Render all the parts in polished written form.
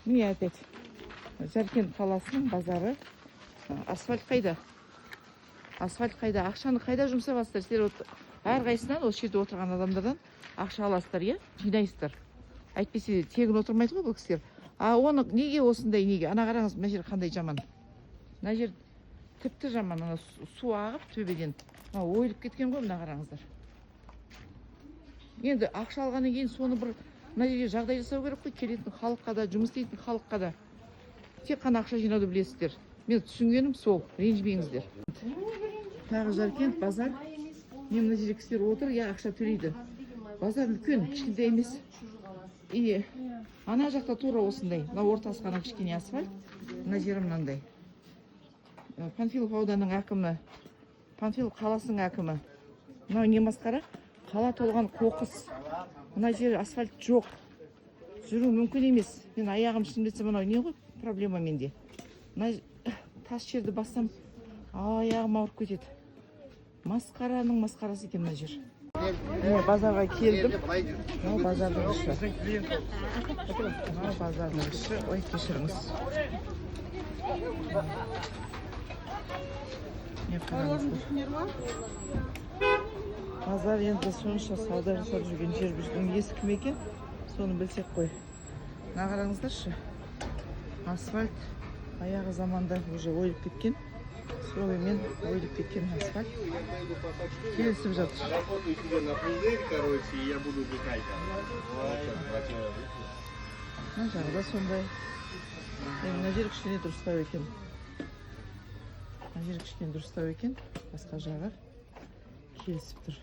Міне опять Жаркент қаласының базары. Асфальт қайда? Асфальт қайда? Ақшаны қайда жұмсаватсыздар? Сіздер әрқайсысынан осы жерде отырған адамдардан ақша аласыздар, иә? Жинайсыздар. Әйтпесе тегін отырмайды ғой бұл кісілер. Оны неге осындай неге? Ана қараңыз, мына жер қандай жаман. Мына жер тіпті жаман. Ана су ағып төбеден. Ойылып кеткен ғой, мына қараңыздар. Енді ақша алғаннан кейін соны бір мына жерге жағдай жасау керек қой, келетін халыққа да, жұмыс істейтін халыққа да. Тек қана ақша жинауды білесіздер. Мен түсінгенім сол, ренжімеңіздер. Тағы Жаркент базар. Мен мына жерге кісілер отыр, я ақша төлейді. Базар үлкен, кішкентай емес. И ана жақта тура осындай. Мына ортасы ғана кішкене асфальт. Мына жері мынандай. Панфилов ауданының әкімі, Панфилов қаласының әкімі. Мынау не масқара? Қала толған қоқыс. Мына жер асфальт жоқ. Жүру мүмкін емес. Мен аяғым шынбетсем, мынау не ғой? Проблема менде. Мына тас жерді бассам, аяғым ауырып кетеді. Масқараның масқарасы екен мына жер. Базарға келдім. Мынау базардың іші. Мынау базардың іші. Ой, кешіріңіз. Базар енді сонша сауда жасап жүрген жер біздің есі кім екен? Соны білсек қой. Мына қараңыздаршы. Асфальт аяғы заманда уже ойылып кеткен. Строймен ойылып кеткен асфальт. Келісіп жатыр. Мына жағы да сондай. Мына жер кішкене дұрыстау екен. Мына жер кішкене дұрыстау екен. Басқа жағы келісіп тұр.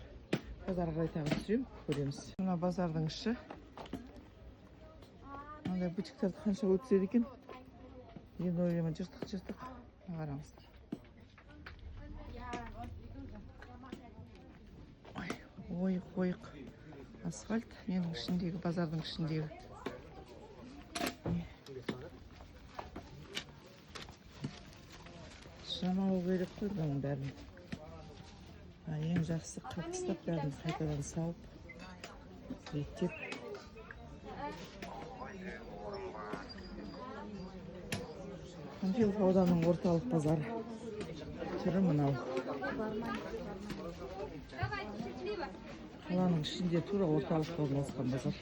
Базарға қарай тағы түсірем, көреміз. Мына базардың іші. Мынандай бутиктарды қанша өтседі екен. Енді ойлаймын, жыртық. Қараңыздар. Ойық асфальт. Менің ішіндегі, базардың ішіндегі. Жамау керек қой бұның бәрін. Ең жақсы қыртыстап бәрін қайтадан салып, реттеп. Панфилов ауданының орталық базары. Түрі мынау. Қаланың ішінде тура орталықта орналасқан базар.